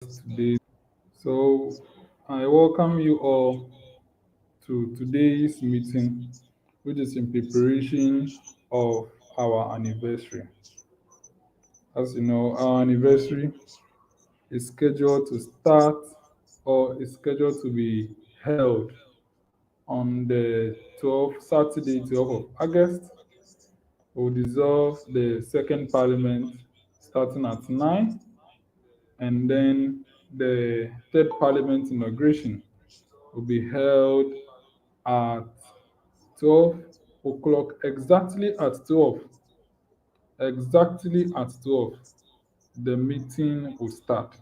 Today. So I welcome you all to today's meeting, which is in preparation of our anniversary. As you know, our anniversary is scheduled to start or is scheduled to be held on the 12th, Saturday, 12th of August. We'll dissolve the second parliament starting at 9, and then the third parliament inauguration will be held at 12 o'clock, exactly at 12. Exactly at 12, the meeting will start.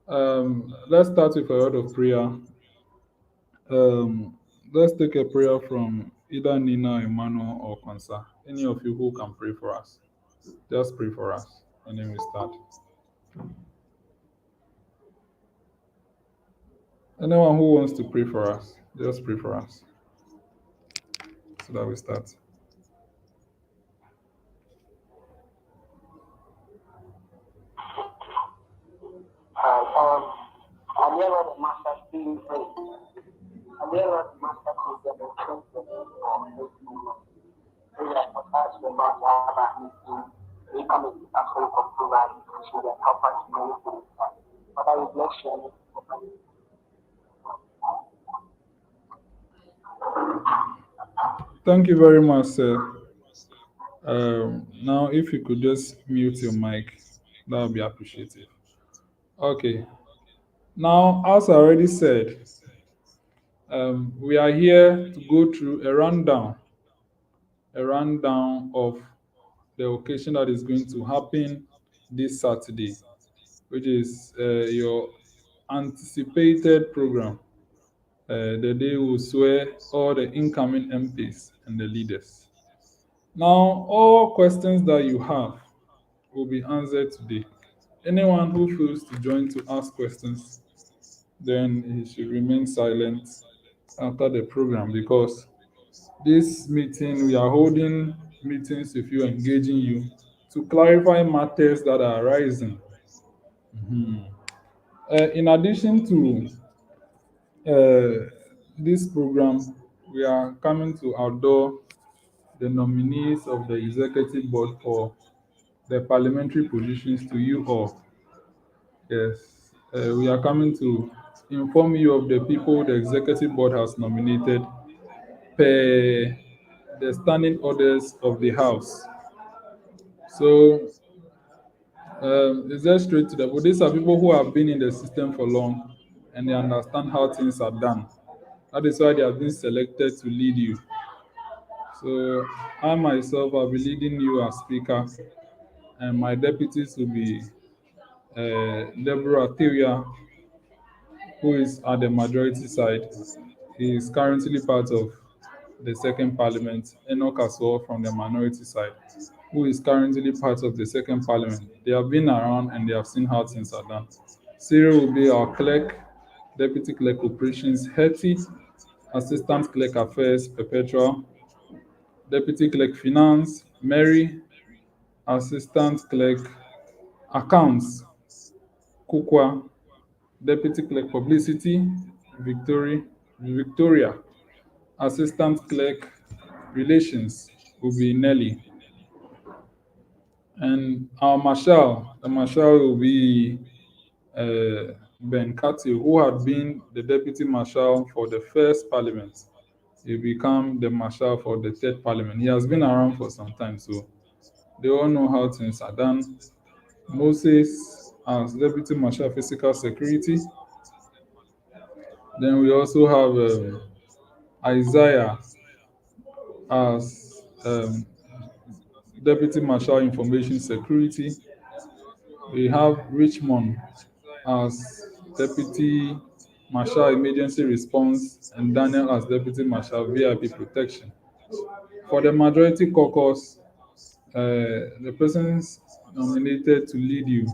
Let's start with a word of prayer. Um, let's take a prayer from either Nina, Emmanuel, or Konsa. Any of you who can pray for us, just pray for us, and then we start. Anyone who wants to pray for us, just pray for us so that we start. I never the master being free. I never the master to get the truth of it or we are for us the master we come in a whole compromise to the help us move to but I will bless you. Thank you very much, sir. Now, if you could just mute your mic, that would be appreciated. Okay. Now, as I already said, we are here to go through a rundown of the occasion that is going to happen this Saturday, which is your anticipated program. The day will swear all the incoming MPs and the leaders. Now, all questions that you have will be answered today. Anyone who feels to join to ask questions, then he should remain silent after the program, because this meeting, we are holding meetings with you, engaging you to clarify matters that are arising. Mhm. In addition to this program, we are coming to outdoor the nominees of the executive board for the parliamentary positions to you all. Yes, we are coming to inform you of the people the executive board has nominated per the standing orders of the house. So it's just straight to the point. These are people who have been in the system for long and they understand how things are done. That is why they have been selected to lead you. So I myself will be leading you as speaker, and my deputies will be Deborah Theria, who is at the majority side. He is currently part of the second parliament. Enoch Aswell from the minority side, who is currently part of the second parliament. They have been around and they have seen how things are done. Cyril will be our clerk, deputy clerk operations, Hetty, assistant clerk affairs, perpetual, deputy clerk finance, Mary, assistant clerk accounts, Kukwa, deputy clerk publicity, Victoria, assistant clerk relations will be Nelly. And our marshal, the marshal will be Ben Kati, who had been the deputy marshal for the first parliament. He become the marshal for the third parliament. He has been around for some time, so they all know how things are done. Moses as deputy marshal physical security. Then we also have Isaiah as deputy marshal information security. We have Richmond as deputy marshal emergency response, and Daniel as deputy marshal VIP protection. For the majority caucus, the persons nominated to lead you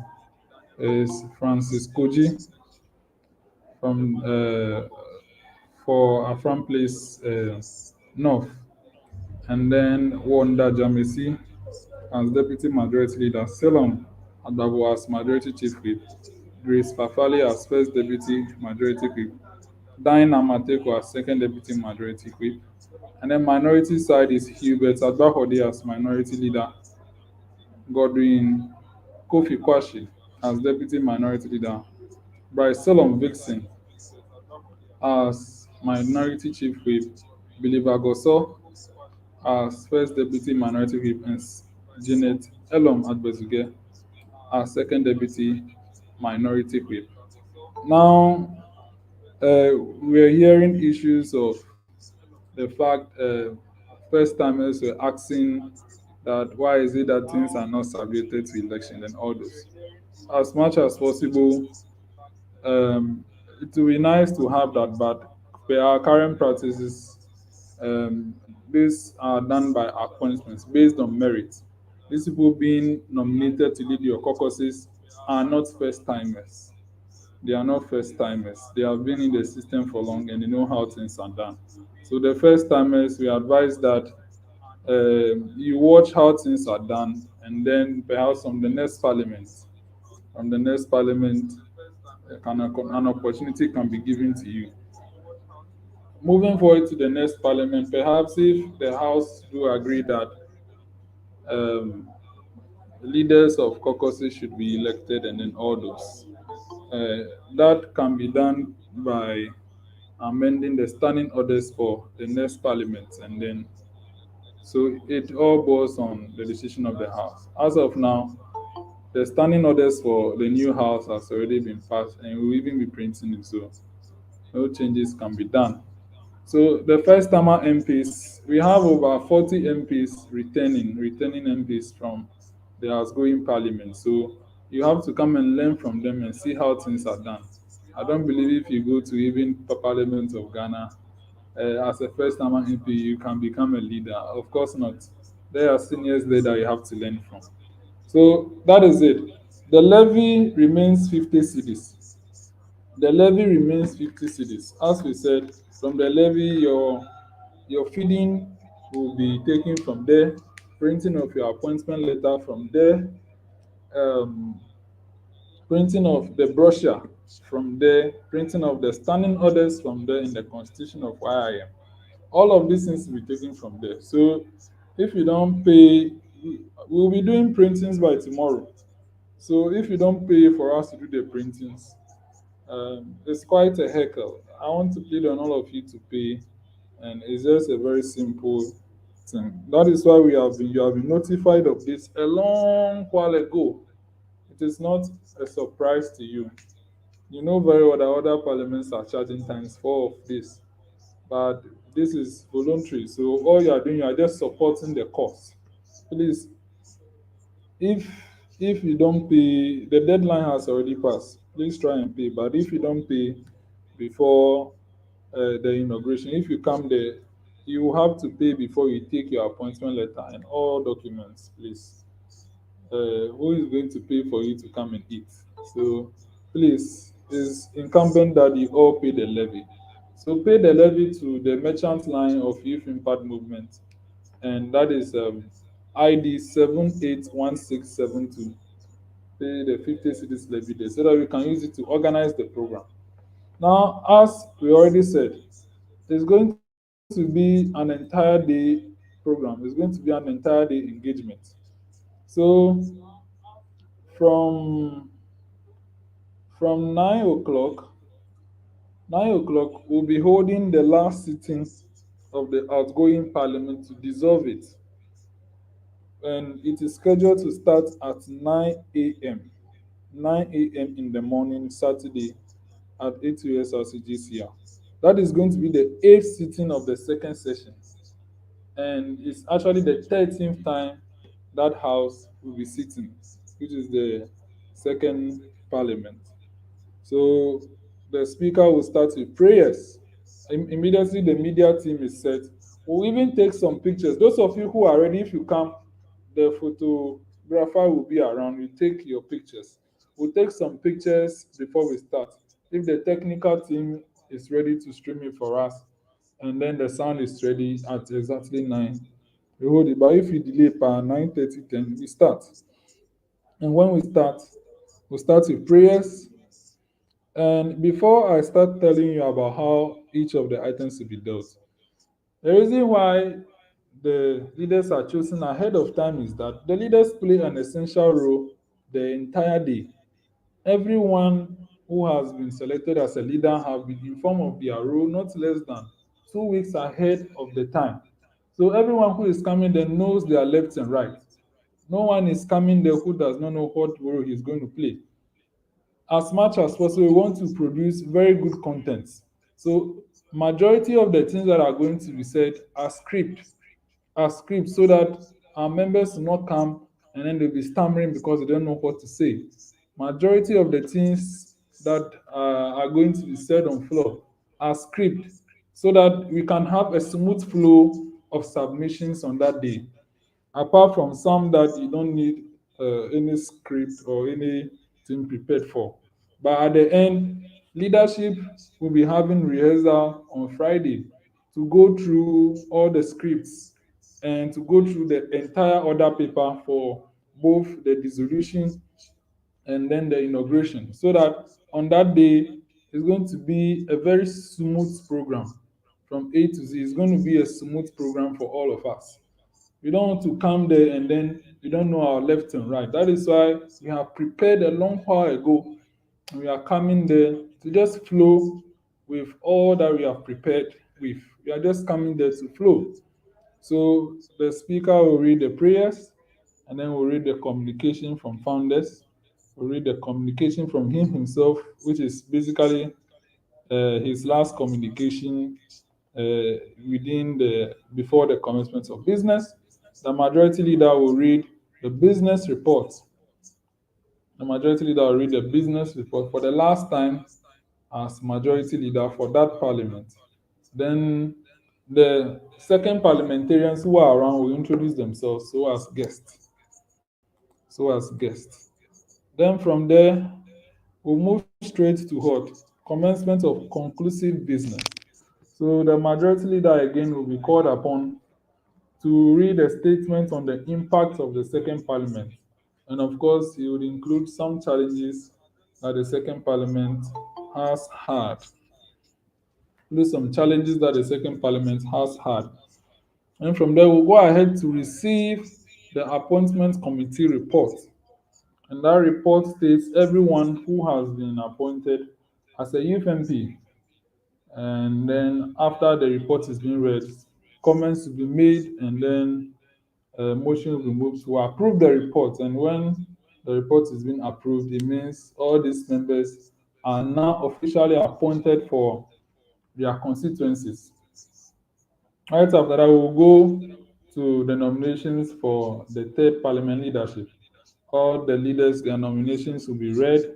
is Francis Koji from for Afram Place North, and then Wanda Jamesi as deputy majority leader, Salom Adabu as majority chief whip, Grace Fafali as first deputy majority whip, Dine Amateko as second deputy majority whip, and then minority side is Hubert Agbahode as minority leader, Godwin Kofi Kwashi as deputy minority leader, Bryce Solom Vixen as minority chief whip, Billy Bagoso as first deputy minority whip, and Janet Elom Adbezuge as second deputy minority whip. Now, we're hearing issues of the fact first timers were asking that why is it that things are not subjected to election and all those. As much as possible, um, it would be nice to have that, but per our current practices, um, these are done by appointments based on merit. These people being nominated to lead your caucuses are not first timers. They are not first timers. They have been in the system for long and they know how things are done. So the first timers, we advise that you watch how things are done, and then perhaps from the next parliament, an opportunity can be given to you. Moving forward to the next parliament, perhaps if the House do agree that um, leaders of caucuses should be elected and then all those, that can be done by amending the standing orders for the next parliament, and then so it all boils on the decision of the House. As of now, the standing orders for the new House has already been passed, and we will even be printing it, so no changes can be done. So the first timer MPs, we have over 40 MPs returning MPs from the outgoing parliament. So you have to come and learn from them and see how things are done. I don't believe if you go to even the Parliament of Ghana as a first timer MP, you can become a leader. Of course not. There are seniors there that you have to learn from. So that is it. The levy remains 50 cedis. The levy remains 50 cedis. As we said, from the levy, your feeding will be taken from there, printing of your appointment letter from there, um, printing of the brochure from there, printing of the standing orders from there in the constitution of YIM. All of these things will be taken from there. So if you don't pay, we'll be doing printings by tomorrow. So if you don't pay for us to do the printings, it's quite a heckle. I want to plead on all of you to pay, and it's just a very simple thing. That is why you have been notified of this a long while ago. It is not a surprise to you. You know very well that other parliaments are charging times four of this, but this is voluntary. So all you are doing, you are just supporting the cause. Please, if if you don't pay, the deadline has already passed. Please try and pay. But if you don't pay before the inauguration, if you come there, you will have to pay before you take your appointment letter and all documents. Please, who is going to pay for you to come and eat? So please, it's incumbent that you all pay the levy. So pay the levy to the merchant line of Youth Impact Movement, and that is ID 781672. Pay the 50 cedis levy there so that we can use it to organize the program. Now, as we already said, it's going to be an entire day program. It's going to be an entire day engagement. So from from 9 o'clock, 9 o'clock, we'll be holding the last sitting of the outgoing parliament to dissolve it. And it is scheduled to start at 9 a.m. 9 a.m. in the morning, Saturday at 8 USRCGCR. That is going to be the eighth sitting of the second session. And it's actually the 13th time that house will be sitting, which is the second parliament. So the speaker will start with prayers. Immediately, the media team is set. We'll even take some pictures. Those of you who are ready, if you come, the photographer will be around. We take your pictures. We'll take some pictures before we start. If the technical team is ready to stream it for us, and then the sound is ready at exactly 9, we hold it. But if you delay per 9:30, 10, we start. And when we start, we'll start with prayers. And before I start telling you about how each of the items will be dealt, the reason why the leaders are chosen ahead of time is that the leaders play an essential role the entire day. Everyone who has been selected as a leader have been informed of their role not less than 2 weeks ahead of the time. So everyone who is coming there knows their left and right. No one is coming there who does not know what role he's going to play. As much as possible, we want to produce very good content. So majority of the things that are going to be said are scripts so that our members will not come and then they'll be stammering because they don't know what to say. Majority of the things that are going to be said on floor are script so that we can have a smooth flow of submissions on that day, apart from some that you don't need any script or anything prepared for. But at the end, leadership will be having rehearsal on Friday to go through all the scripts and to go through the entire order paper for both the dissolution and then the inauguration, so that on that day it's going to be a very smooth program from A to Z. It's going to be a smooth program for all of us. We don't want to come there and then we don't know our left and right. That is why we have prepared a long while ago and we are coming there to just flow with all that we have prepared with. We are just coming there to flow. So the speaker will read the prayers and then we'll read the communication from founders. We'll read the communication from him himself, which is basically his last communication within the before the commencement of business. The majority leader will read the business report. The majority leader will read the business report for the last time as majority leader for that parliament. Then the second parliamentarians who are around will introduce themselves so as guests. So as guests. Then from there, we'll move straight to what? Commencement of conclusive business. So the majority leader again will be called upon to read a statement on the impact of the second parliament. And of course, he would include some challenges that the second parliament has had. Include some challenges that the second parliament has had. And from there, we'll go ahead to receive the appointment committee report. And that report states everyone who has been appointed as a youth MP. And then after the report is being read, comments will be made and then motion will be moved to approve the report. And when the report is being approved, it means all these members are now officially appointed for their constituencies. Right after that, we'll go to the nominations for the third parliament leadership. All the leaders, their nominations will be read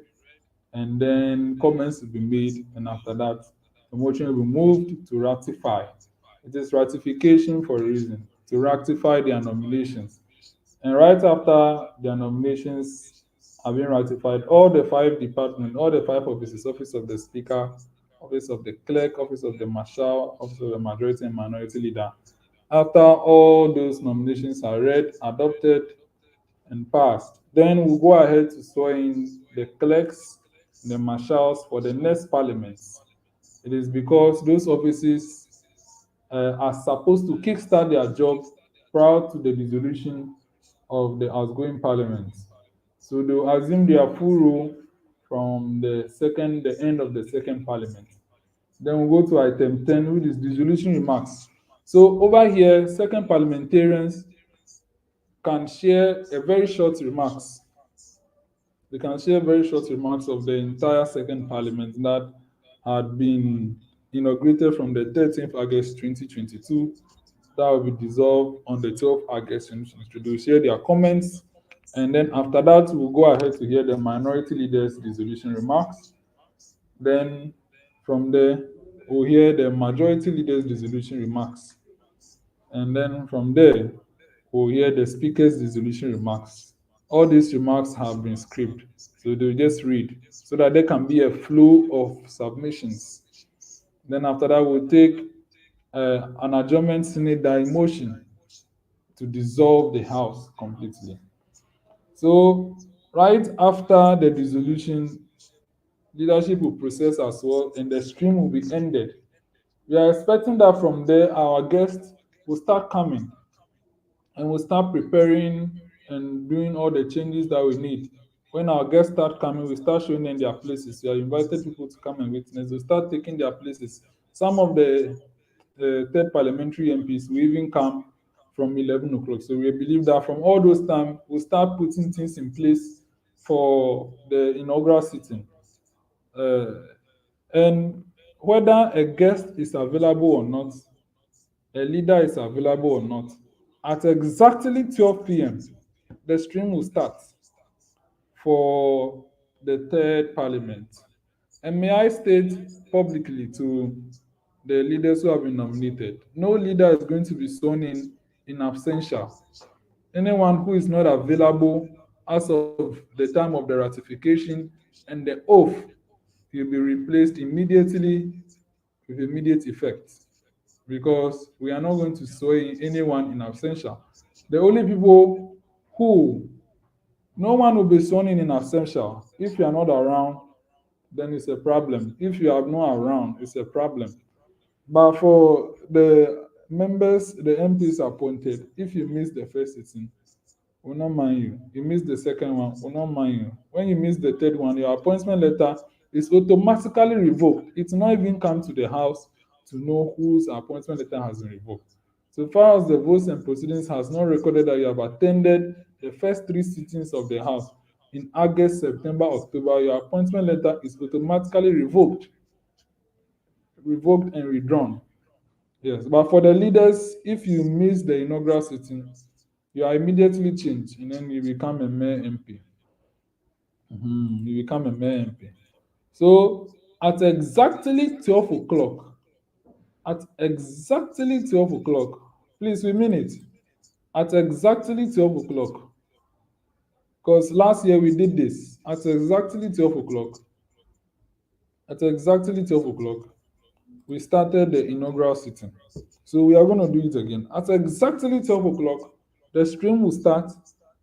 and then comments will be made. And after that, the motion will be moved to ratify. It is ratification for a reason, to ratify their nominations. And right after their nominations have been ratified, all the five departments, all the five offices, office of the speaker, office of the clerk, office of the marshal, office of the majority and minority leader, after all those nominations are read, adopted, and passed, then we'll go ahead to swear in the clerks, the marshals for the next parliaments. It is because those offices are supposed to kickstart their job prior to the dissolution of the outgoing parliament. So they will assume their full role from the end of the second parliament. Then we'll go to item 10, which is dissolution remarks. So over here, second parliamentarians can share a very short remarks. They can share very short remarks of the entire second parliament that had been inaugurated from the 13th August 2022. That will be dissolved on the 12th August 2022. They will share their comments, and then after that, we'll go ahead to hear the minority leaders' dissolution remarks. Then from there, we'll hear the majority leaders' dissolution remarks. And then from there, we'll hear the speaker's dissolution remarks. All these remarks have been scripted, so they'll just read so that there can be a flow of submissions. Then after that, we'll take an adjournment Senate motion to dissolve the House completely. So right after the dissolution, leadership will process as well, and the stream will be ended. We are expecting that from there our guests will start coming and we'll start preparing and doing all the changes that we need. When our guests start coming, we start showing them their places. We have invited people to come and witness. We start taking their places. Some of the third parliamentary MPs will even come from 11 o'clock. So we believe that from all those time, we'll start putting things in place for the inaugural sitting. Uh, and whether a guest is available or not, a leader is available or not, at exactly 12 p.m., the stream will start for the third parliament. And may I state publicly to the leaders who have been nominated, no leader is going to be sworn in absentia. Anyone who is not available as of the time of the ratification and the oath will be replaced immediately with immediate effect, because we are not going to swear anyone in absentia. The only people who, no one will be sworn in absentia. If you are not around, then it's a problem. If you are not around, it's a problem. But for the members, the MPs appointed, if you miss the first sitting, will not mind you. You miss the second one, will not mind you. When you miss the third one, your appointment letter is automatically revoked. It will not even come to the house to know whose appointment letter has been revoked. So far as the votes and proceedings has not recorded that you have attended the first three sittings of the house in August, September, October, your appointment letter is automatically revoked and withdrawn. Yes, but for the leaders, if you miss the inaugural sitting, you are immediately changed and then you become a mayor MP. You become a mayor MP. So at exactly 12 o'clock, at exactly 12 o'clock, please, we mean it. At exactly 12 o'clock, because last year we did this. At exactly 12 o'clock, at exactly 12 o'clock, we started the inaugural sitting. So we are going to do it again. At exactly 12 o'clock, the stream will start,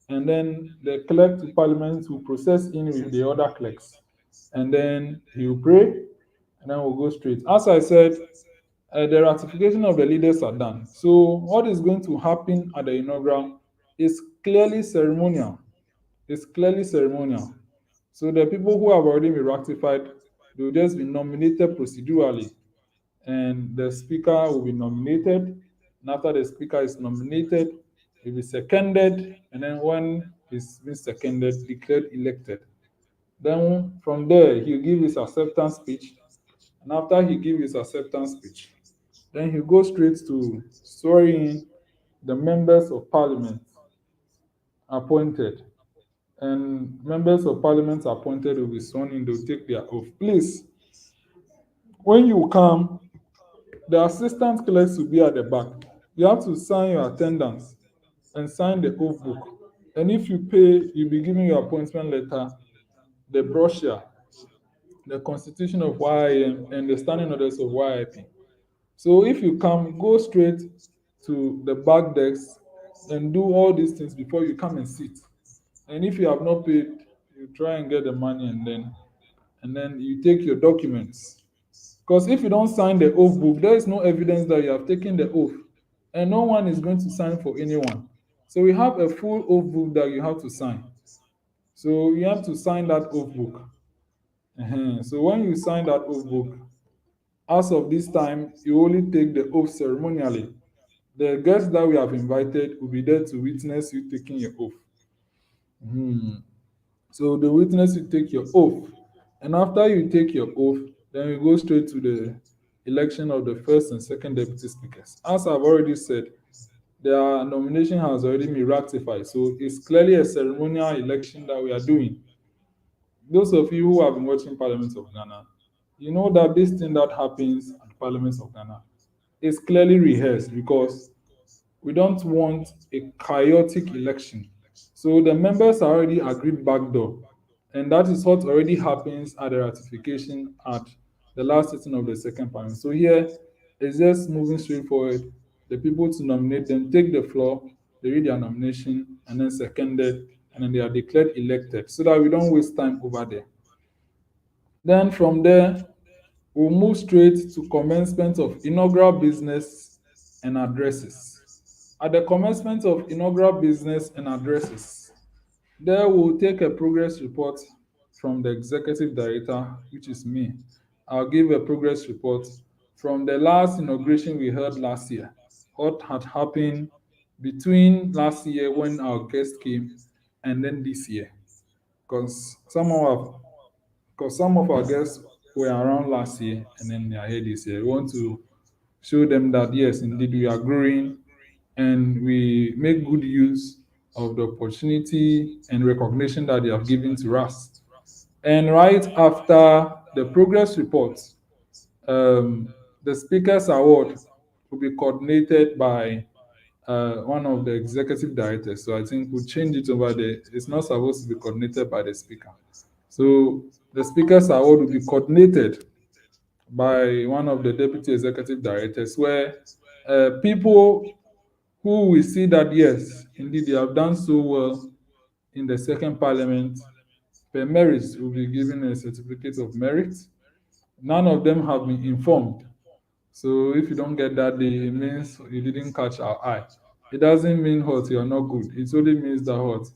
and then the clerk to parliament will process in with the other clerks. And then he will pray, and then we'll go straight. As I said, the ratification of the leaders are done. So what is going to happen at the inaugural is clearly ceremonial. It's clearly ceremonial. So the people who have already been ratified, they will just be nominated procedurally, and the speaker will be nominated. And after the speaker is nominated, he'll be seconded, and then when he's been seconded, declared elected. Then from there, he'll give his acceptance speech, and after he gives his acceptance speech, then he'll go straight to swearing the members of parliament appointed. And members of parliament appointed will be sworn in, they'll take their oath. Please, when you come, the assistant clerks will be at the back. You have to sign your attendance and sign the oath book. And if you pay, you'll be given your appointment letter, the brochure, the constitution of YIM, and the standing orders of YIP. So if you come, go straight to the back desk and do all these things before you come and sit. And if you have not paid, you try and get the money, and then you take your documents. Because if you don't sign the oath book, there is no evidence that you have taken the oath, and no one is going to sign for anyone. So we have a full oath book that you have to sign. So you have to sign that oath book. So when you sign that oath book, as of this time, you only take the oath ceremonially. The guests that we have invited will be there to witness you taking your oath. Mhm. So the witness will take your oath. And after you take your oath, then you go straight to the election of the first and second deputy speakers. As I've already said, their nomination has already been ratified. So it's clearly a ceremonial election that we are doing. Those of you who have been watching Parliament of Ghana, you know that this thing that happens at Parliament of Ghana is clearly rehearsed, because we don't want a chaotic election. So the members are already agreed backdoor, and that is what already happens at the ratification at the last sitting of the second parliament. So here it's just moving straight forward. The people to nominate them take the floor, they read their nomination, and then seconded, and then they are declared elected, so that we don't waste time over there. Then from there, we'll move straight to commencement of inaugural business and addresses. At the commencement of inaugural business and addresses, there we'll take a progress report from the executive director, which is me. I'll give a progress report from the last inauguration we held last year. What had happened between last year when our guest came and then this year. Because some of our guests were around last year and then they are here this year. We want to show them that yes, indeed, we are growing and we make good use of the opportunity and recognition that they have given to us. And right after the progress report, the Speakers Award will be coordinated by one of the executive directors. So I think we'll change it over there. It's not supposed to be coordinated by the speaker. So the Speakers Award will be coordinated by one of the deputy executive directors, where people who will see that yes, indeed they have done so well in the second parliament, per merit will be given a certificate of merit. None of them have been informed. So if you don't get that day, it means you didn't catch our eye. It doesn't mean what you are not good. It only means that what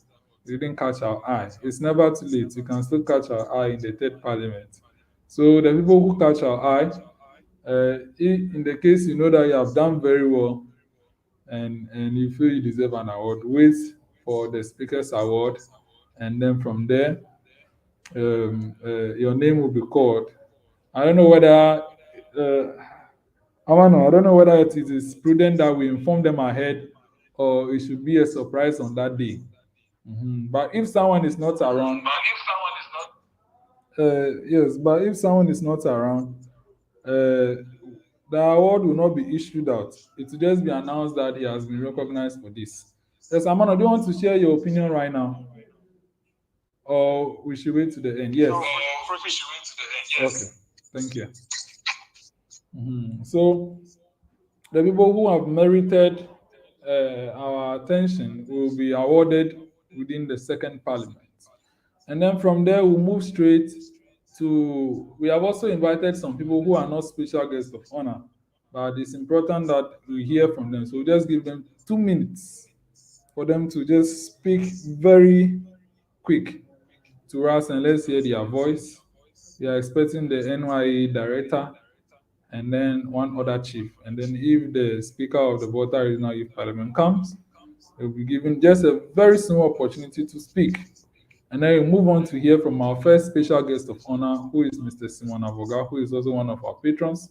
you didn't catch our eye. It's never too late. You can still catch our eye in the third parliament. So the people who catch our eye, in the case you know that you have done very well and you feel you deserve an award, wait for the Speakers Award, and then from there, your name will be called. I don't know whether Amano, I don't know whether it is prudent that we inform them ahead or it should be a surprise on that day. But if someone is not around, yes, but if someone is not around, the award will not be issued out. It will just be announced that he has been recognized for this. Yes, Amano, do you want to share your opinion right now? Or we should wait to the end? Yes. Okay, thank you. So the people who have merited our attention will be awarded within the second parliament. And then from there, we'll move straight to. We have also invited some people who are not special guests of honor, but it's important that we hear from them. So we'll just give them 2 minutes for them to just speak very quick to us and let's hear their voice. We are expecting the NYA director and then one other chief. And then if the Speaker of the Volta Regional Youth Parliament comes, they'll be given just a very small opportunity to speak. And then we move on to hear from our first special guest of honor, who is Mr. Simon Avoga, who is also one of our patrons.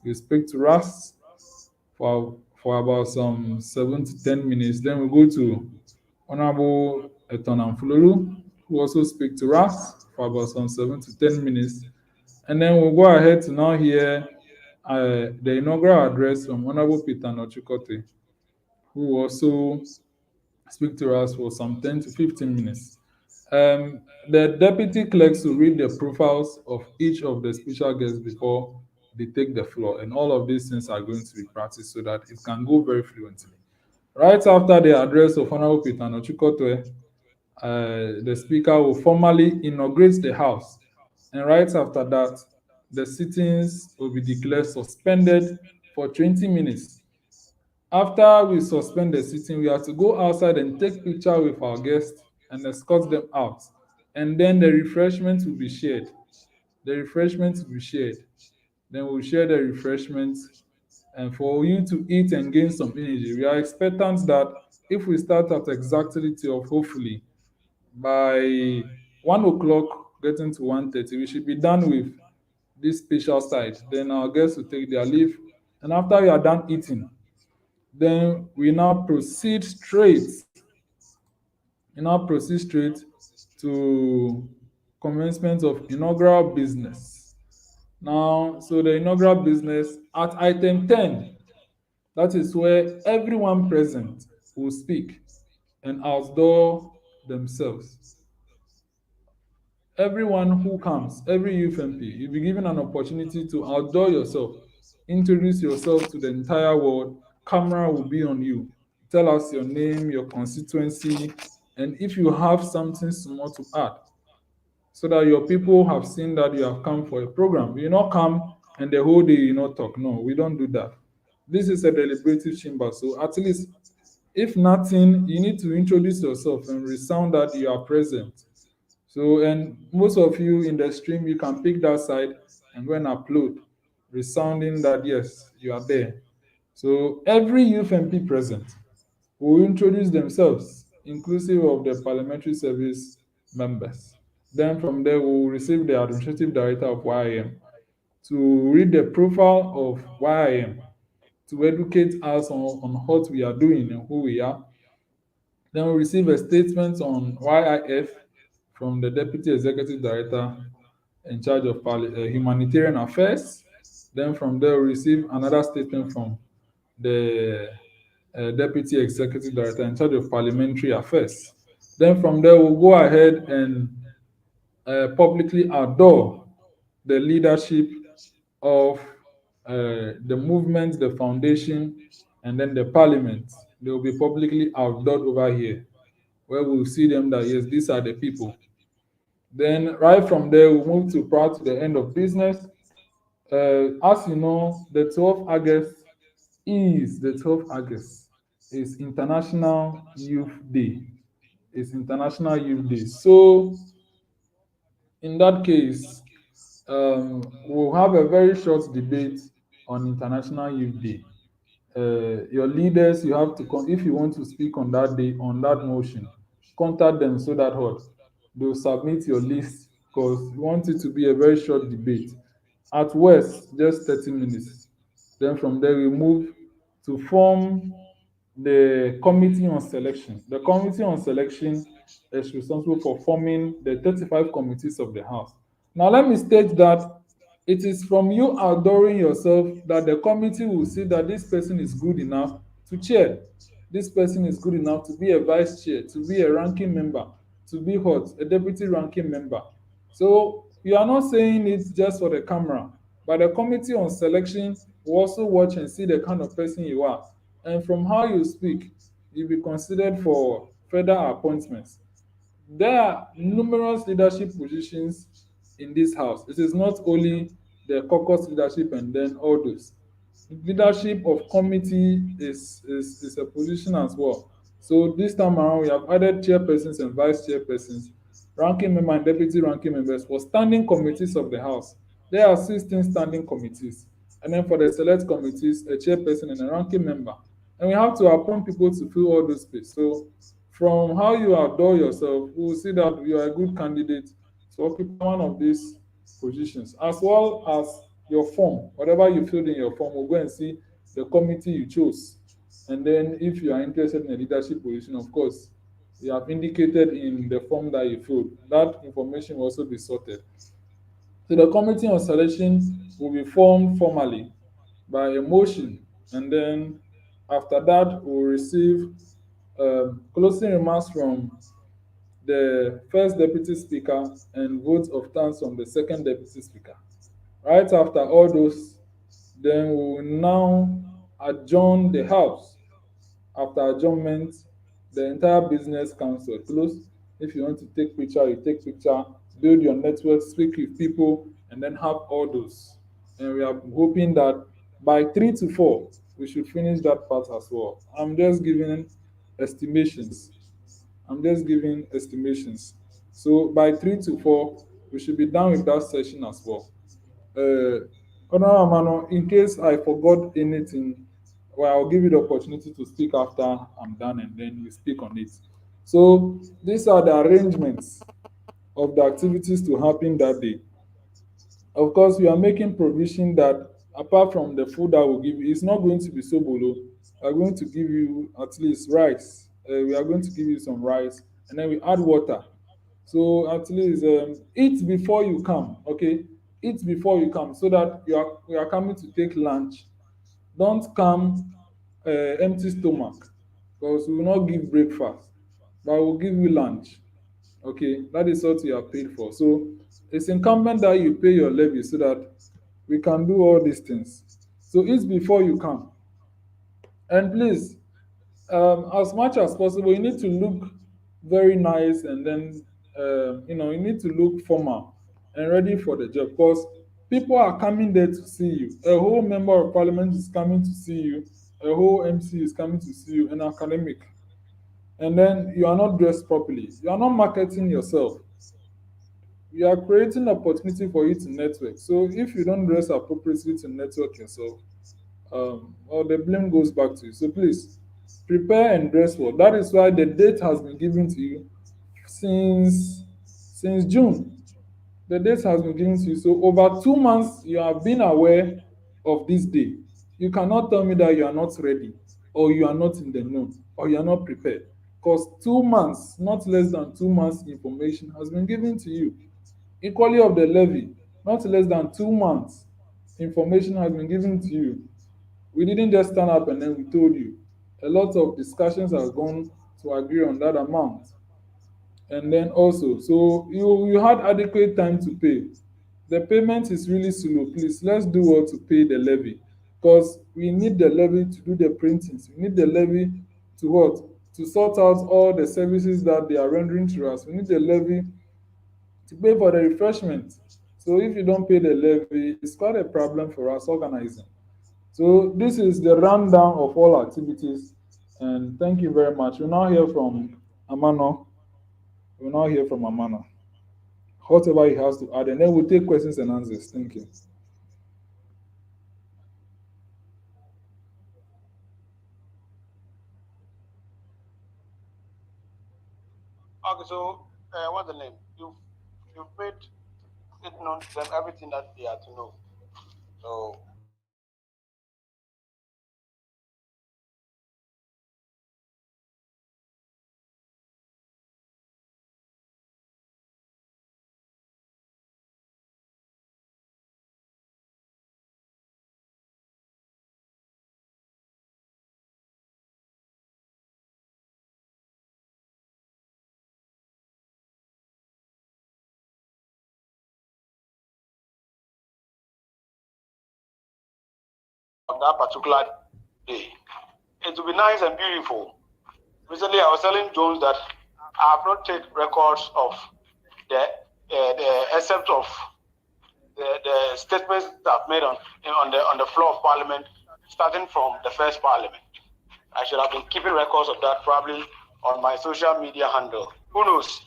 He'll speak to us for about some 7 to 10 minutes. Then we go to Honorable Eton Amfululu, who also speak to us for about some 7 to 10 minutes. And then we'll go ahead to now hear the inaugural address from Honorable Peter Nochukote, who will also speak to us for some 10 to 15 minutes. The deputy clerks will read the profiles of each of the special guests before they take the floor, and all of these things are going to be practiced so that it can go very fluently. Right after the address of Honorable Peter Nochukote, the speaker will formally inaugurate the house, and right after that, the sittings will be declared suspended for 20 minutes. After we suspend the sitting, we have to go outside and take picture with our guests and escort them out. And then the refreshments will be shared. The refreshments will be shared. Then we'll share the refreshments. And for you to eat and gain some energy, we are expectant that if we start at exactly 12, hopefully by 1 o'clock, getting to 1:30, we should be done with this special side. Then our guests will take their leave. And after we are done eating, then we now proceed straight to commencement of inaugural business. Now, so the inaugural business at item 10, that is where everyone present will speak and outdoor themselves. Everyone who comes, every youth MP, you'll be given an opportunity to outdoor yourself, introduce yourself to the entire world. Camera will be on you. Tell us your name, your constituency, and if you have something small to add. so that your people have seen that you have come for a program. You not come and the whole day you not talk. No, we don't do that. This is a deliberative chamber, so at least if nothing, you need to introduce yourself and resound that you are present. So, and most of you in the stream, you can pick that side and go and upload, resounding that yes, you are there. So, every youth MP present will introduce themselves, inclusive of the parliamentary service members. Then, from there, we will receive the administrative director of YIM to read the profile of YIM to educate us on what we are doing and who we are. Then we receive a statement on YIF from the Deputy Executive Director in charge of humanitarian affairs. Then from there, we receive another statement from the Deputy Executive Director in charge of parliamentary affairs. Then from there, we'll go ahead and publicly adore the leadership of the movement, the foundation, and then the parliament. They will be publicly outdoored over here, where we'll see them that yes, these are the people. Then right from there, we move to prior to the end of business. As you know, the 12th August is International Youth Day. It's International Youth Day. So in that case, we'll have a very short debate on International Youth Day. Your leaders, you have to if you want to speak on that day on that motion, contact them so that what they'll submit your list, because we want it to be a very short debate, at worst just 30 minutes. Then from there we move to form the committee on selection. The committee on selection is responsible for forming the 35 committees of the house. Now let me state that it is from you adoring yourself that the committee will see that this person is good enough to chair. This person is good enough to be a vice chair, to be a ranking member, to be what? A deputy ranking member. So you are not saying it just for the camera, but the committee on selection will also watch and see the kind of person you are. And from how you speak, you'll be considered for further appointments. There are numerous leadership positions in this house. It is not only the caucus leadership and then all those. Leadership of committee is a position as well. So this time around, we have added chairpersons and vice chairpersons, ranking member and deputy ranking members for standing committees of the house. There are 16 standing committees. And then for the select committees, a chairperson and a ranking member. And we have to appoint people to fill all those space. So from how you adore yourself, we will see that you are a good candidate to occupy one of these positions, as well as your form. Whatever you filled in your form, we'll go and see the committee you chose. And then if you are interested in a leadership position, of course, you have indicated in the form that you filled. That information will also be sorted. So the committee on selection will be formed formally by a motion, and then after that, we'll receive closing remarks from the first deputy speaker and votes of thanks from the second deputy speaker. Right after all those, then we will now adjourn the house. After adjournment, the entire business council close. If you want to take picture, you take picture, build your network, speak with people, and then have all those. And we are hoping that by 3 to 4, we should finish that part as well. Estimations. I'm just giving estimations. So by 3 to 4, we should be done with that session as well. Honorable Amano, in case I forgot anything, well, I'll give you the opportunity to speak after I'm done and then we speak on it. So these are the arrangements of the activities to happen that day. Of course, we are making provision that apart from the food that we'll give you, it's not going to be sobolo. We are going to give you at least rice. We are going to give you some rice, and then we add water. So at least eat before you come, okay? Eat before you come, so that you are coming to take lunch. Don't come empty stomach, because we will not give breakfast, but we'll give you lunch. Okay, that is what you are paid for. So it's incumbent that you pay your levy so that we can do all these things. So eat before you come. And please, as much as possible, you need to look very nice and then You need to look formal and ready for the job because people are coming there to see you. A whole member of parliament is coming to see you. A whole MC is coming to see you, an academic. And then you are not dressed properly. You are not marketing yourself. You are creating opportunity for you to network. So if you don't dress appropriately to network yourself, or the blame goes back to you. So please prepare and dress well. That is why the date has been given to you since June. The date has been given to you. So over 2 months, you have been aware of this day. You cannot tell me that you are not ready, or you are not in the know, or you are not prepared. Because 2 months, not less than 2 months, information has been given to you. Equally of the levy, not less than 2 months, information has been given to you. We didn't just stand up and then we told you. A lot of discussions have gone to agree on that amount. And then also, so you had adequate time to pay. The payment is really slow. Please, let's do well to pay the levy because we need the levy to do the printings. We need the levy to what? To sort out all the services that they are rendering to us. We need the levy to pay for the refreshment. So if you don't pay the levy, it's quite a problem for us organizing. So this is the rundown of all activities, and thank you very much. We'll now hear from Amano. We'll now hear from Amano. Whatever he has to add, and then we'll take questions and answers. Thank you. Okay, so what's the name? You've made it known to them everything that they are to know. So on that particular day, it will be nice and beautiful. Recently, I was telling Jones that I have not taken records of the except of the statements that I've made on the floor of Parliament, starting from the first Parliament. I should have been keeping records of that probably on my social media handle. Who knows?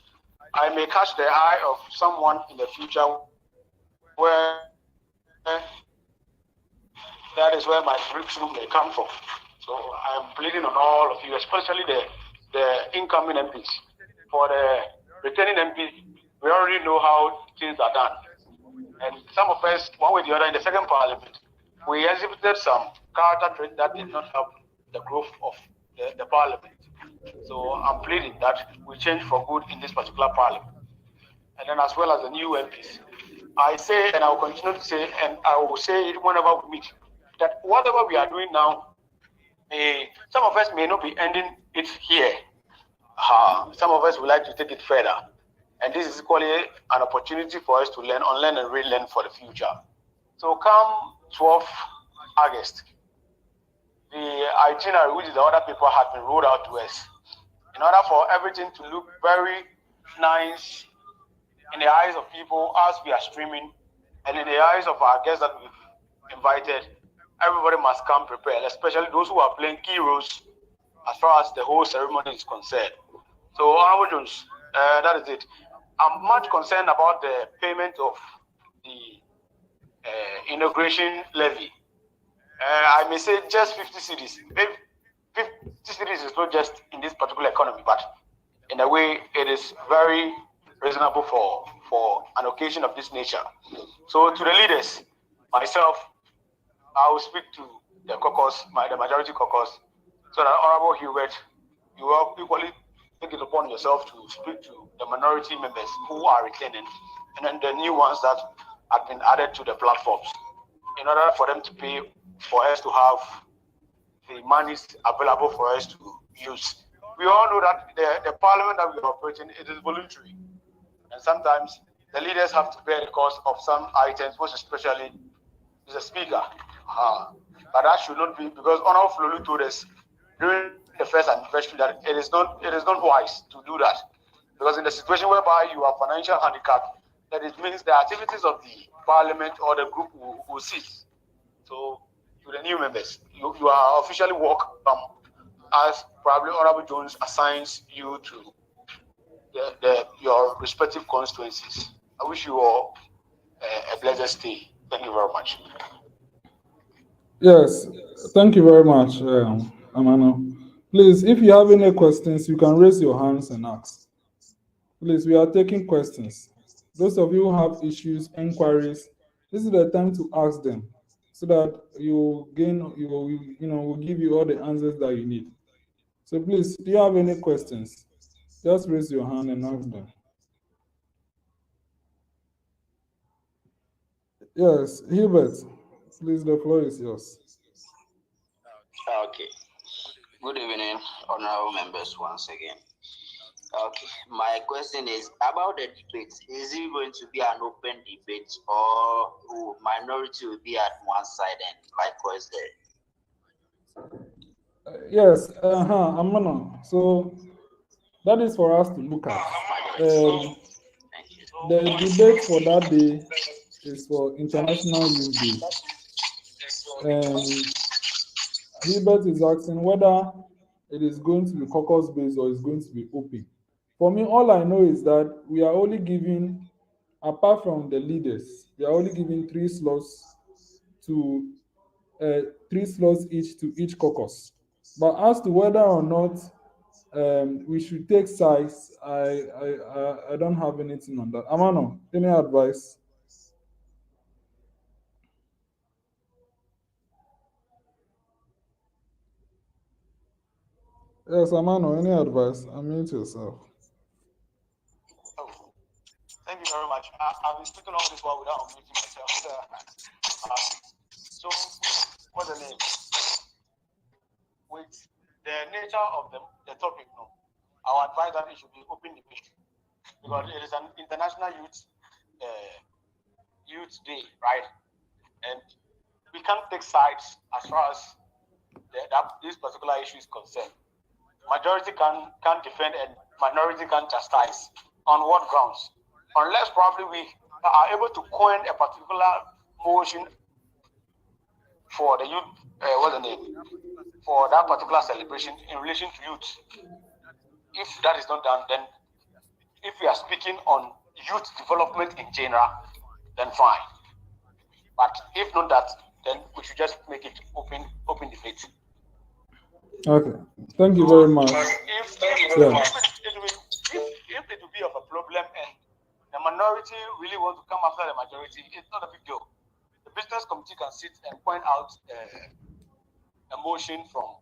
I may catch the eye of someone in the future where that is where my breakthrough may come from. So I am pleading on all of you, especially the incoming MPs. For the returning MPs, we already know how things are done. And some of us, one way or the other, in the second Parliament, we exhibited some character traits that did not help the growth of the Parliament. So I'm pleading that we change for good in this particular Parliament. And then as well as the new MPs. I say, and I will continue to say, and I will say it whenever we meet, that whatever we are doing now, some of us may not be ending it here. Some of us would like to take it further. And this is equally an opportunity for us to learn, unlearn, and relearn for the future. So come 12th August, the itinerary, which is the other paper, has been rolled out to us. In order for everything to look very nice in the eyes of people as we are streaming, and in the eyes of our guests that we've invited, everybody must come prepared, especially those who are playing key roles as far as the whole ceremony is concerned. So, Honorable Jones, that is it. I'm much concerned about the payment of the inauguration levy. I may say just 50 cities. 50 cities is not just in this particular economy, but in a way, it is very reasonable for an occasion of this nature. So to the leaders, myself, I will speak to the caucus, the majority caucus, so that Honorable Hubert, you will equally take it upon yourself to speak to the minority members who are returning, and then the new ones that have been added to the platforms, in order for them to pay, for us to have the monies available for us to use. We all know that the parliament that we operate in, it is voluntary. And sometimes the leaders have to bear the cost of some items, most especially the speaker. But that should not be, because Honorable Flolu told us during the first anniversary that it is not wise to do that. Because in the situation whereby you are financial handicapped, that it means the activities of the parliament or the group will cease. So to the new members, you are officially welcome, as probably Honorable Jones assigns you to your respective constituencies. I wish you all a blessed stay. Thank you very much. Yes, thank you very much, Amano. Please, if you have any questions, you can raise your hands and ask. Please, we are taking questions. Those of you who have issues, inquiries, this is the time to ask them so that you gain, we'll give you all the answers that you need. So please, do you have any questions? Just raise your hand and ask them. Yes, Hubert, please, the floor is yours. Okay. Good evening, honorable members, once again. Okay, my question is about the debate. Is it going to be an open debate, or minority will be at one side and likewise there? Yes, Amano. So that is for us to look at. The debate for that day is for International Youth Day. Hubert is asking whether it is going to be caucus based or it's going to be open. For me, all I know is that we are only giving, apart from the leaders, we are only giving 3 slots to 3 slots each to each caucus. But as to whether or not we should take sides, I don't have anything on that. Amano, any advice? Yes, Amano, any advice? Unmute yourself. Oh, thank you very much. I've been speaking all this while without unmuting myself. So, what's the name? With the nature of the topic, no, I would advise that it should be open debate because it is an International Youth Day, right? And we can't take sides as far as this particular issue is concerned. Majority can defend and minority can chastise. On what grounds? Unless probably we are able to coin a particular motion for the youth, what's the name? For that particular celebration in relation to youth. If that is not done, then if we are speaking on youth development in general, then fine. But if not that, then we should just make it open debate. Okay, thank you very much. If it will be of a problem and the minority really want to come after the majority, it's not a big deal. The business committee can sit and point out a motion from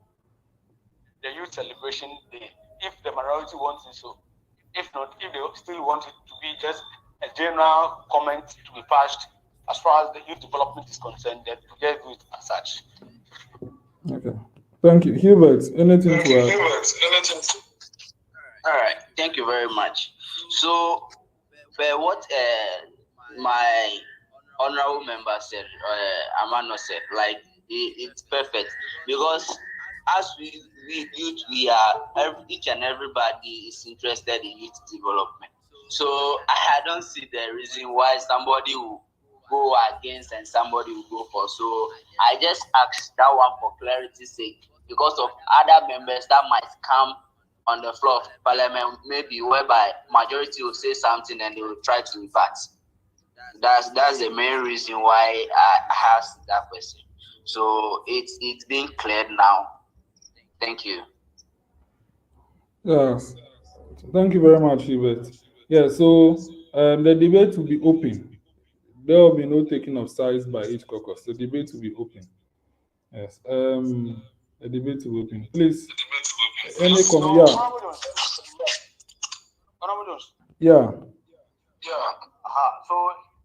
the youth celebration day if the minority wants it so. If not, if they still want it to be just a general comment to be passed as far as the youth development is concerned, then we just do it as such. Okay. Thank you. Hubert, anything to add? All right, thank you very much. So, what my honorable member said, Amano said, like it's perfect because as we youth, we are each and everybody is interested in youth development. So I don't see the reason why somebody will go against and somebody will go for. So I just asked that one for clarity's sake because of other members that might come on the floor of parliament, maybe whereby majority will say something and they will try to rebut. That's the main reason why I asked that question. So it's being cleared now. Thank you. Yes. Thank you very much, Hubert. Yeah, so the debate will be open. There will be no taking of sides by each caucus. The debate will be open. Yes. The debate will be open. Please. Any comment? Yeah. Yeah. So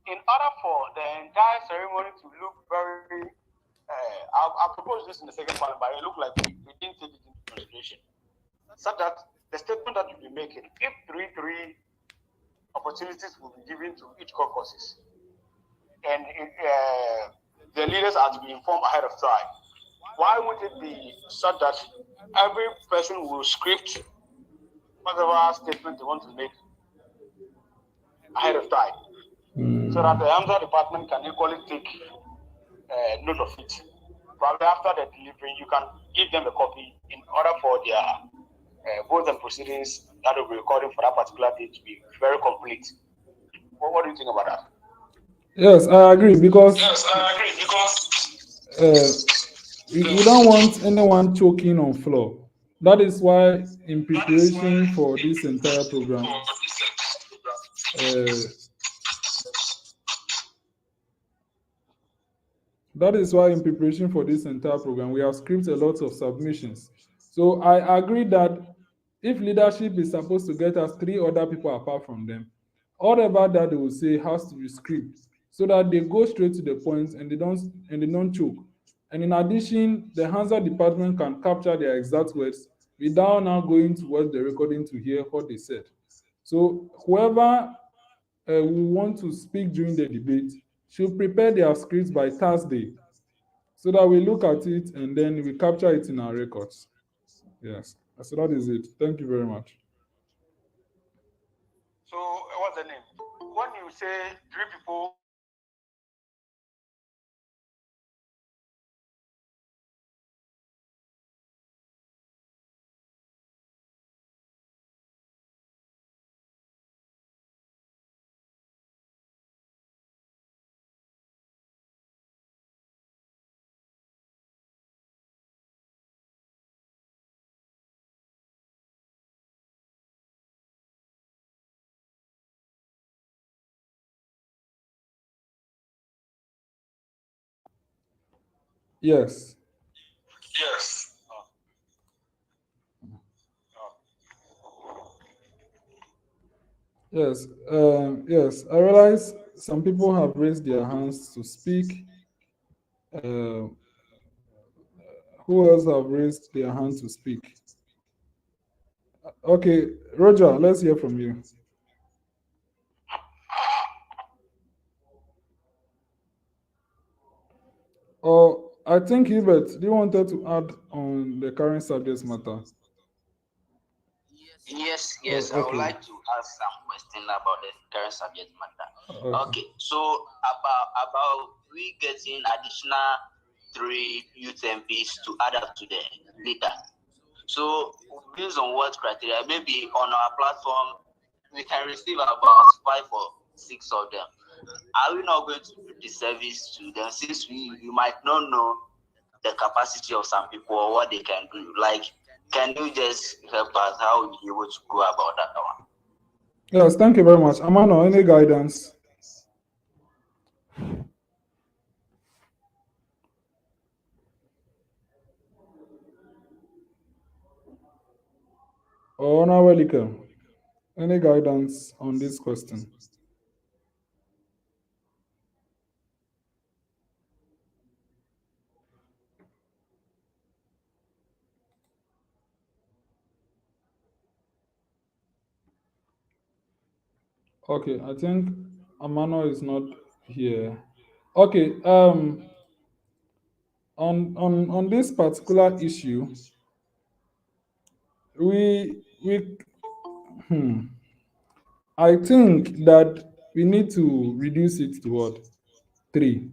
in order for the entire ceremony to look very, I'll propose this in the second part, but it look like we didn't take it into consideration. So that the statement that you'll be making, if three opportunities will be given to each caucuses, and the leaders are to be informed ahead of time, why would it be such that every person will script whatever statement they want to make ahead of time, so that the Hamza department can equally take note of it. Probably after the delivery, you can give them a copy in order for their votes and proceedings that will be recording for that particular date to be very complete. What do you think about that? Yes, I agree because we don't want anyone choking on floor. That is why in preparation for this entire program, uh, that is why in preparation for this entire program, we have scripted a lot of submissions. So I agree that if leadership is supposed to get us three other people apart from them, whatever that they will say has to be scripted so that they go straight to the point and they don't choke. And in addition, the Hansa department can capture their exact words without now going to watch the recording to hear what they said. So whoever who want to speak during the debate should prepare their scripts by Thursday so that we look at it and then we capture it in our records. Yes, so that is it. Thank you very much. So, what's the name? When you say three people, Yes. yes. Yes, yes. I realize some people have raised their hands to speak. Uh, who else have raised their hand to speak? Okay, Roger, let's hear from you. Oh, I think Hubert, do you wanted to add on the current subject matter? Yes, Oh, I would okay. like to ask some question about the current subject matter. Okay. Okay, so about we getting additional 3 youth MPs to add up to the leader. So based on what criteria? Maybe on our platform we can receive about 5 or 6 of them. Are we not going to do the service to them since we might not know the capacity of some people or what they can do? Like, can you just help us how we'll be able to go about that one? Yes, thank you very much. Amano, any guidance? Or Nawelika, any guidance on this question? Okay, I think Amano is not here. Okay, on this particular issue, we I think that we need to reduce it to what? Three.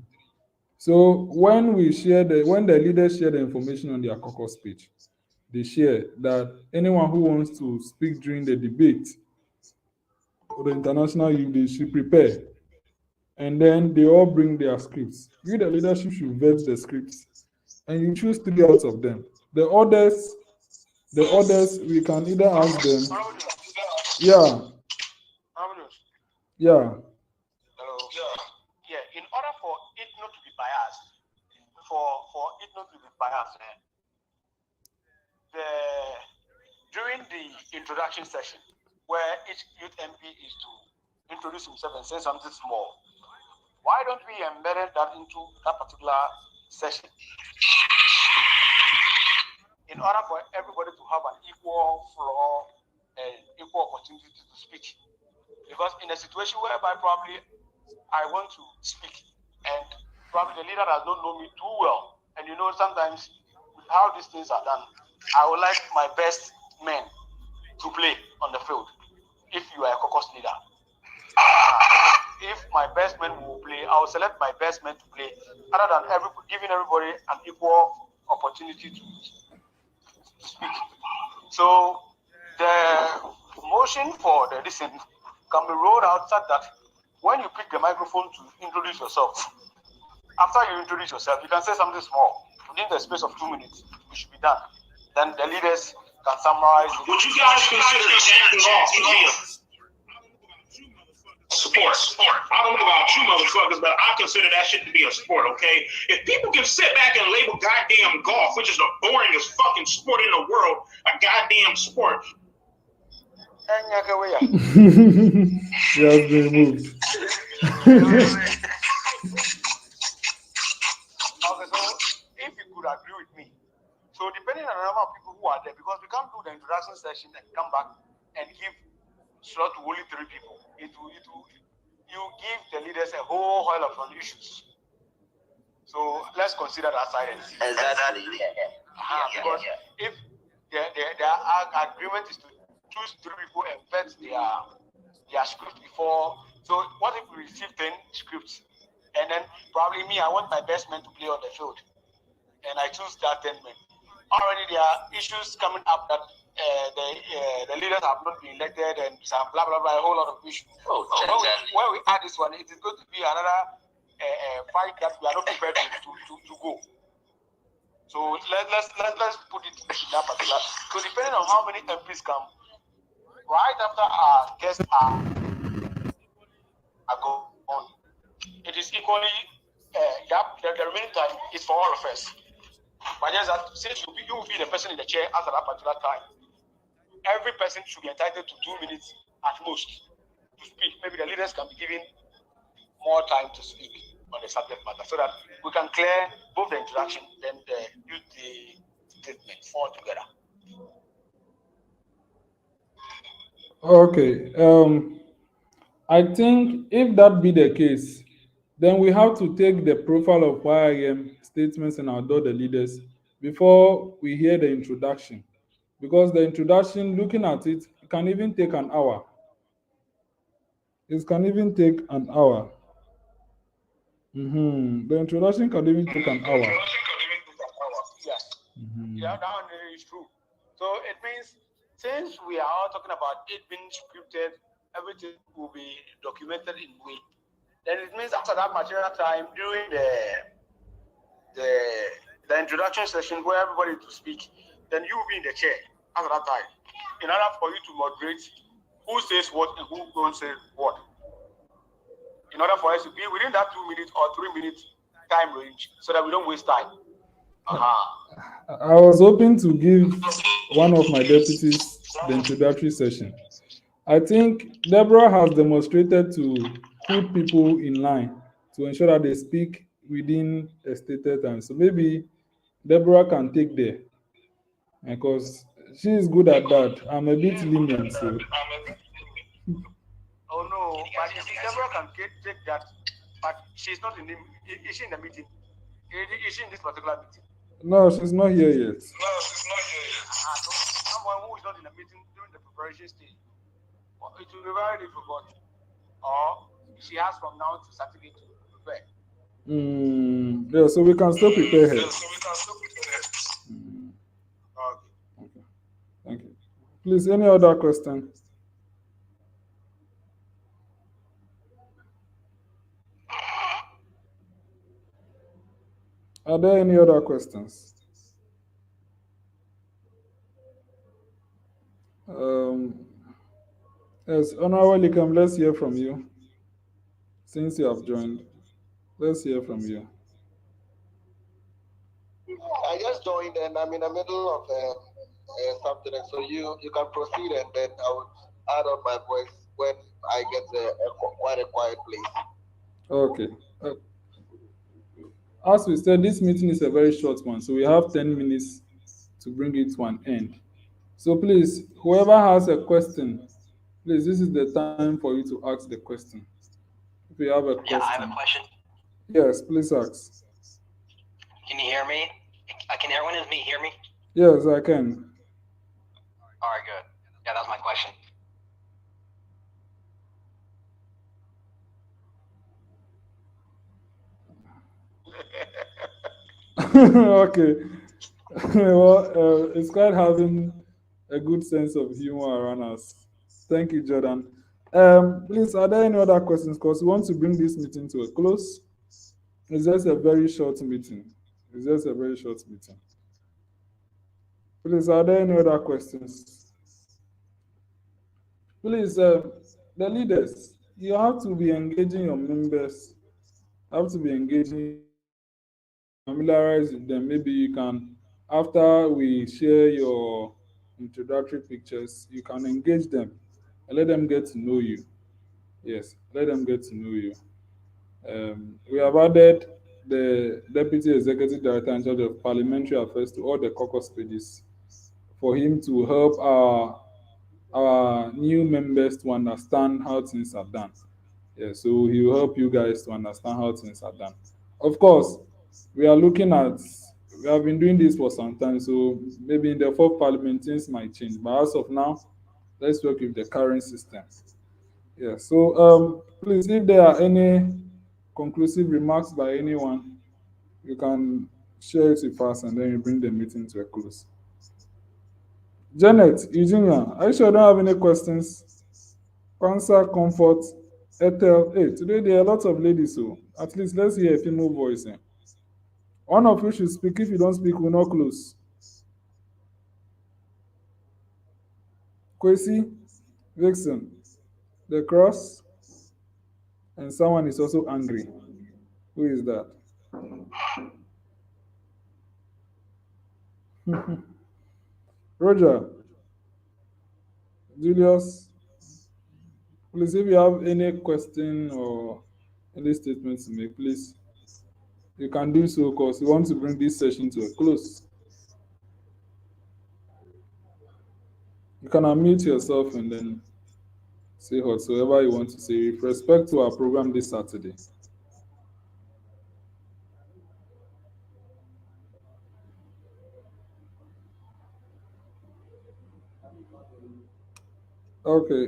So when the leaders share the information on their caucus page, they share that anyone who wants to speak during the debate or the international youth, they should prepare. And then they all bring their scripts. You, the leadership, should vet the scripts, and you choose three out of them. The others, we can either ask them. Yeah, yeah. Yeah, in order for it not to be biased, for it not to be biased, during the introduction session, where each youth MP is to introduce himself and say something small, why don't we embed that into that particular session in order for everybody to have an equal floor and equal opportunity to speak? Because in a situation whereby probably I want to speak and probably the leader does not know me too well, and you know sometimes with how these things are done, I would like my best men to play on the field if you are a caucus leader. If my best men will play, I'll select my best men to play, other than giving everybody an equal opportunity to speak. So the motion for the listen can be rolled out such that when you pick the microphone to introduce yourself, after you introduce yourself, you can say something small. Within the space of 2 minutes, it should be done. Then the leaders can summarize. Would you guys consider jacking off to be a sport? I don't know about you motherfuckers, but I consider that shit to be a sport, okay? If people can sit back and label goddamn golf, which is the boringest fucking sport in the world, a goddamn sport. He has been removed. Okay, so if you could agree with me, so depending on the number of people who are there, because we can't do the introduction session and come back and give slot to only 3 people. You give the leaders a whole pile of issues. So let's consider that silence. Exactly. Because if the agreement is to choose 3 people and vet their script before, so what if we receive 10 scripts and then probably me, I want my best men to play on the field, and I choose that 10 men. Already there are issues coming up that the leaders have not been elected and some blah blah blah, a whole lot of issues. When we add this one, it is going to be another fight that we are not prepared to go. So let's put it in that particular. So depending on how many MPs come, right after our guests are gone, it is equally the remaining time is for all of us. But just that since you will be the person in the chair at that particular time, every person should be entitled to 2 minutes at most to speak. Maybe the leaders can be given more time to speak on the subject matter so that we can clear both the introduction and use the statements all together. Okay. I think if that be the case, then we have to take the profile of YIM statements and outdoor the leaders before we hear the introduction. Because the introduction, looking at it, can even take an hour. It can even take an hour. The introduction can even take an hour. Yes. Yeah, that one is true. So it means since we are all talking about it being scripted, everything will be documented in WIP. Then it means after that material time during the introduction session where everybody to speak, then you will be in the chair after that time. In order for you to moderate who says what and who don't say what. In order for us to be within that 2 minutes or 3 minutes time range so that we don't waste time. I was hoping to give one of my deputies the introductory session. I think Deborah has demonstrated to put people in line to ensure that they speak within a stated time. So maybe Deborah can take there because she is good at that. I'm a bit lenient, so. Oh no, but you see, Deborah can take that, but she's not in the. Is she in the meeting? Is she in this particular meeting? No, she's not here yet. So someone who is not in the meeting during the preparation stage, it will be very difficult. Or she has from now to Saturday to prepare. Yeah, so we can still prepare her. Okay. Thank you. Please, any other question? Are there any other questions? Yes, Honorable Likam, let's hear from you. Since you have joined, let's hear from you. I just joined and I'm in the middle of something, so you can proceed and then I will add on my voice when I get quite a quiet place. Okay. As we said, this meeting is a very short one, so we have 10 minutes to bring it to an end. So please, whoever has a question, please, this is the time for you to ask the question. If you have a question. Yeah, I have a question. Yes, please ask. Can you hear me? Can everyone in me hear me? Yes, I can. All right, good. Yeah, that's my question. Okay. Well, it's quite having a good sense of humor around us. Thank you, Jordan. Please, are there any other questions? Because we want to bring this meeting to a close. It's just a very short meeting. It's just a very short meeting. Please, are there any other questions? Please, the leaders, you have to be engaging your members. Have to be engaging, familiarize with them. Maybe you can, after we share your introductory pictures, you can engage them and let them get to know you. Yes, let them get to know you. We have added the Deputy Executive Director in charge of Parliamentary Affairs to all the caucus pages for him to help our new members to understand how things are done. Yeah, so he will help you guys to understand how things are done. Of course, we are looking at we have been doing this for some time, so maybe in the fourth parliament things might change. But as of now, let's work with the current system. Yeah. So please, if there are any conclusive remarks by anyone, you can share it with us and then we bring the meeting to a close. Janet, Eugenia, are you sure I don't have any questions? Cancer, Comfort, Ethel. Hey, today there are lots of ladies, so at least let's hear a female voice. Eh? One of you should speak. If you don't speak, we'll not close. Kwesi, Vixen, the cross, and someone is also angry. Who is that? Roger, Julius, please, if you have any question or any statements to make, please, you can do so because we want to bring this session to a close. You can unmute yourself and then say whatsoever you want to say with respect to our program this Saturday. Okay.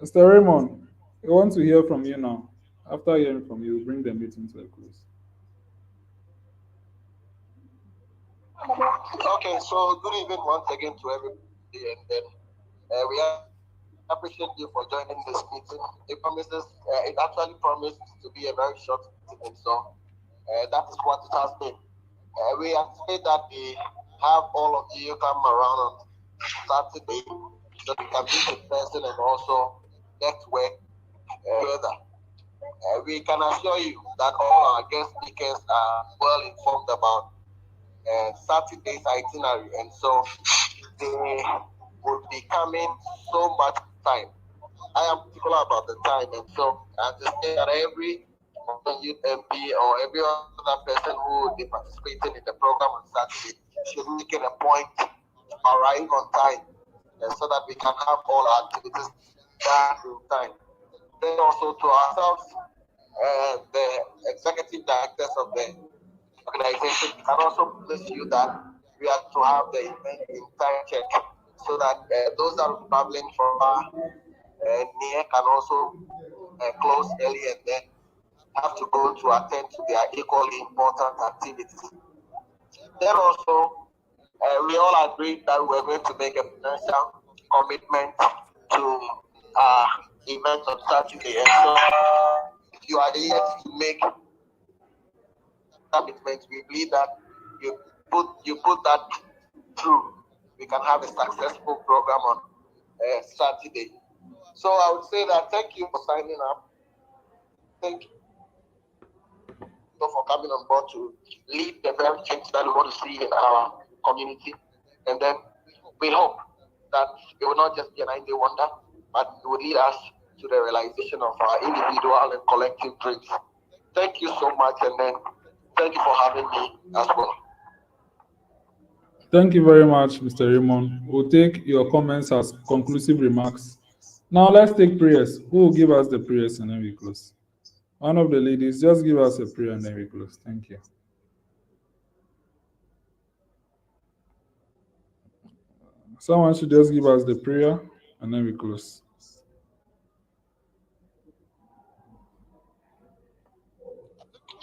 Mr. Raymond, we want to hear from you now. After hearing from you, we'll bring the meeting to a close. Okay, so good evening once again to everybody, and then we appreciate you for joining this meeting. It actually promised to be a very short meeting, so that is what it has been. We anticipate that we have all of you come around on Saturday so we can meet in person and also get to work together. We can assure you that all our guest speakers are well informed about Saturday's itinerary, and so they would be coming so much time. I am particular about the time, and so I anticipate that every youth MP or every other person who will be participating in the program on Saturday should make it a point to arrive on time, so that we can have all our activities done in time. Then also to ourselves, the executive directors of the organization, can also promise you that we have to have the event in time check so that those that are traveling from near can also close early and then have to go to attend to their equally important activities. Then also, we all agreed that we're going to make a financial commitment to our event on Saturday, and so if you are yet to make commitment, we believe that you put that through. We can have a successful program on Saturday. So I would say that thank you for signing up. Thank you for coming on board to lead the very change that we want to see in our community. And then we hope that it will not just be a 9-day wonder, but it will lead us to the realization of our individual and collective dreams. Thank you so much, and then thank you for having me as well. Thank you very much, Mr. Raymond. We'll take your comments as conclusive remarks. Now let's take prayers. Who will give us the prayers and then we close? One of the ladies, just give us a prayer and then we close. Thank you. Someone should just give us the prayer and then we close.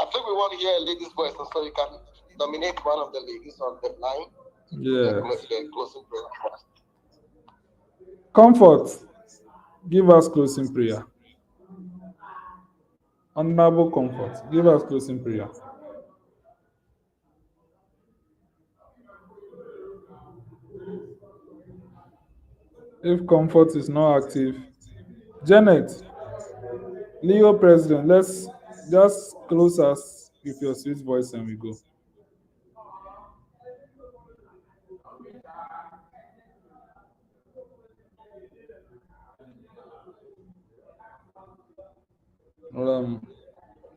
I think we want to hear a lady's voice, and so you can nominate one of the ladies on the line. Yes. The closing prayer first. Comfort, give us closing prayer. Honorable Comfort, give us closing prayer. If Comfort is not active, Janet, Leo President, let's just close us with your sweet voice and we go.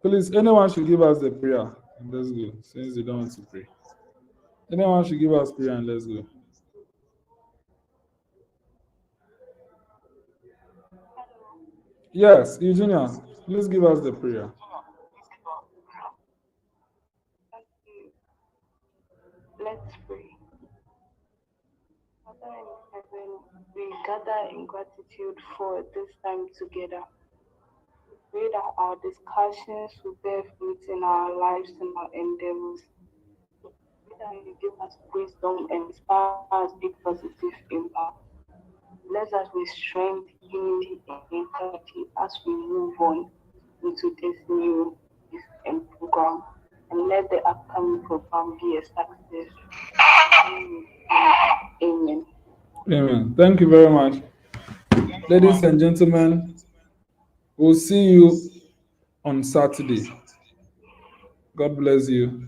Please, anyone should give us the prayer and let's go, since they don't want to pray. Anyone should give us prayer and let's go. Yes, Eugenia, please give us the prayer. Let's pray. Father in heaven, we gather in gratitude for this time together. Pray that our discussions will bear fruit in our lives and our endeavors. Pray that you give us wisdom and inspire us with positive impact. Let us with strength, unity, and integrity as we move on into this new program. And let the upcoming program be a success. Amen. Amen. Thank you very much. Ladies and gentlemen, we'll see you on Saturday. God bless you.